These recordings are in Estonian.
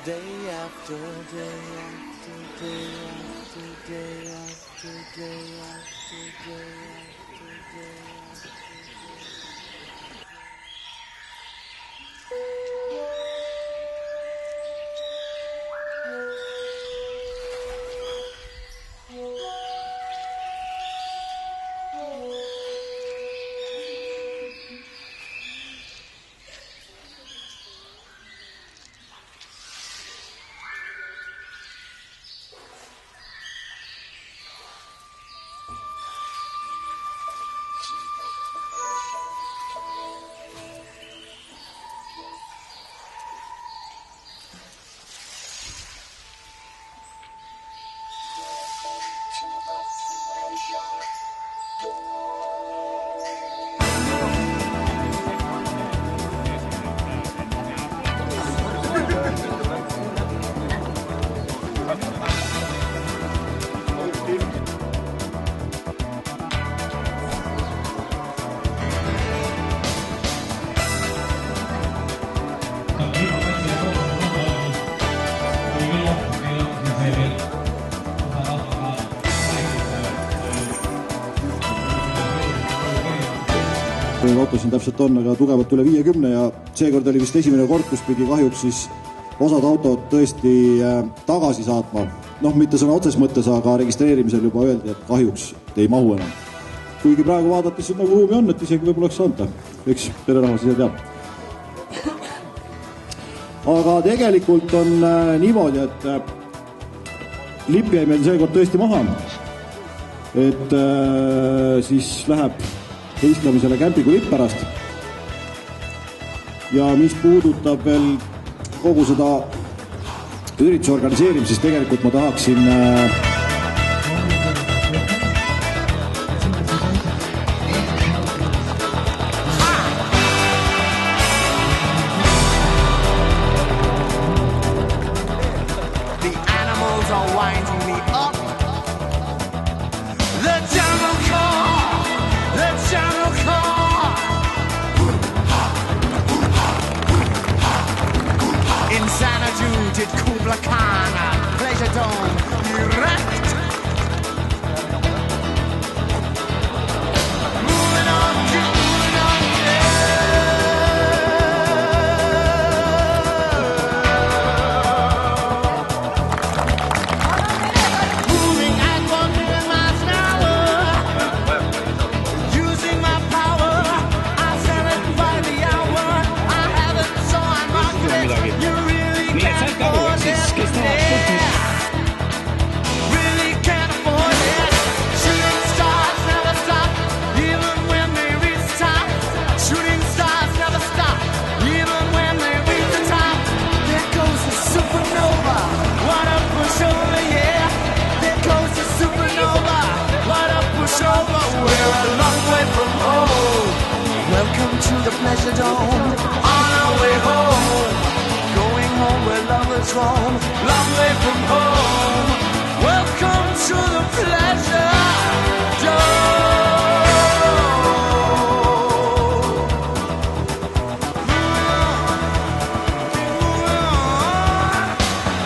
day after day after day after day after day after day after day after Auto siin täpselt on, aga tugevalt üle 50 ja seekord oli vist esimene kord, kus pidi kahjuks siis osad autod tõesti tagasi saatma. Noh, mitte sõna otses mõttes, aga registreerimisel juba öeldi, et kahjuks ei mahu enam. Kuigi praegu vaadates nagu ruumi on, et isegi võib oleks saanud. Eks pererahvas ise teab. Aga tegelikult on niimoodi, et lipp jäi meil seekord tõesti maha. Et siis läheb heiskamisele kämpigu lipp pärast. Ja mis puudutab veel kogu seda ürituse organiseerimist, siis tegelikult ma tahaksin The animals are winding me up. The jungle call, the jungle call. In Xanadu did Kubla Khan a pleasure dome erect. Moving on, moving at 1 million miles an hour. Using my power, I sell it by the hour. I have it, so I market it. You really can't afford it. Really can't afford it. Shooting stars never stop, even when they reach the top. Shooting stars never stop, even when they reach the top. There goes the supernova, what a pushover, yeah. There goes the supernova, what a pushover. We're a long way from home. Welcome to the pleasure dome. On our way home, going home where lovers roam. Long way from home. Welcome to the pleasure dome.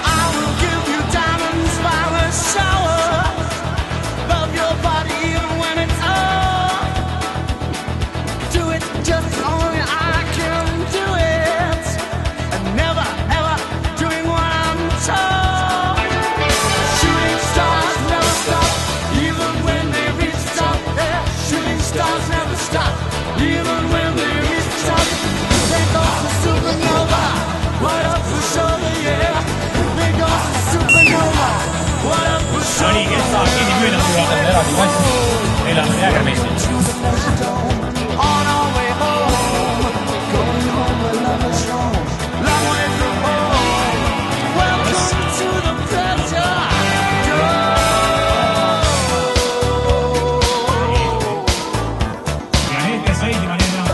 I will give you diamonds by the shower. Love your body even when it's up. Do it just only I can do it. And never ever doing what I'm told. Shooting stars never stop, even when they reach the top. Yeah, shooting stars never stop, even when they reach the top. There goes the supernova, what a pushover, yeah. There goes the supernova, what a pushover. No nii, kes saab kinni müüda, kui on eraldi kassi. Meil on jäägermeistrid. On our way home, going home where lovers roam. Long way from home. Welcome to the pleasure dome. Ja need, kes veidima need on.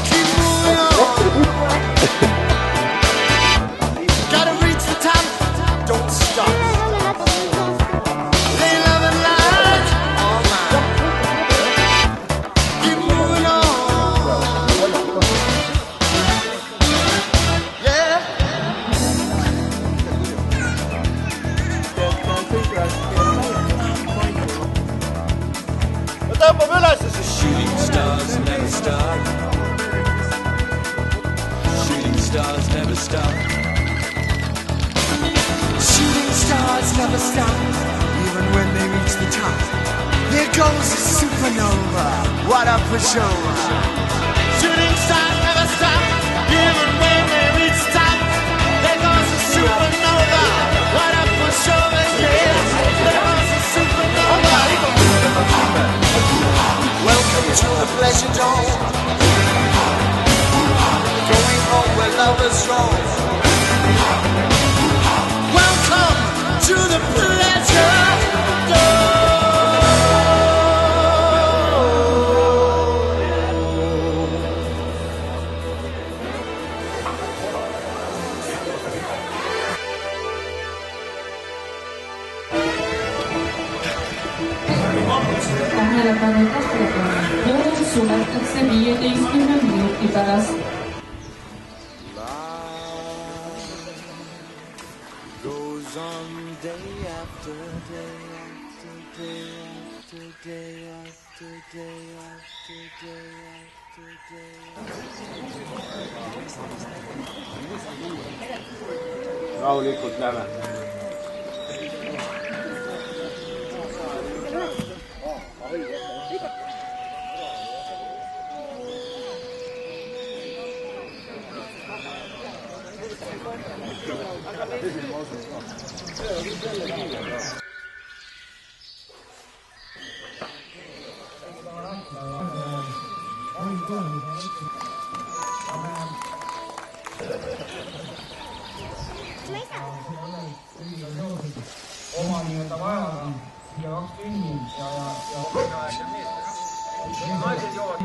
Keep moving on. tõmbab üles siis. Shooting stars never stop. Shooting stars never stop. Shooting stars never stop, even when they reach the top. Here goes a supernova, what a pushover. Shooting stars never stop, even when they reach the top. There goes a supernova, what a pushover, yeah. There goes a supernova. Welcome to the pleasure dome, going home where lovers roam. Welcome to the pleasure dome. Tähelepanu, pool suletakse 15 minuti pärast. Goes on day after day after day after day after day after day after day. Rahulikult lähme. oma nii-öelda vaja siia 2 tünni ja naised joovad.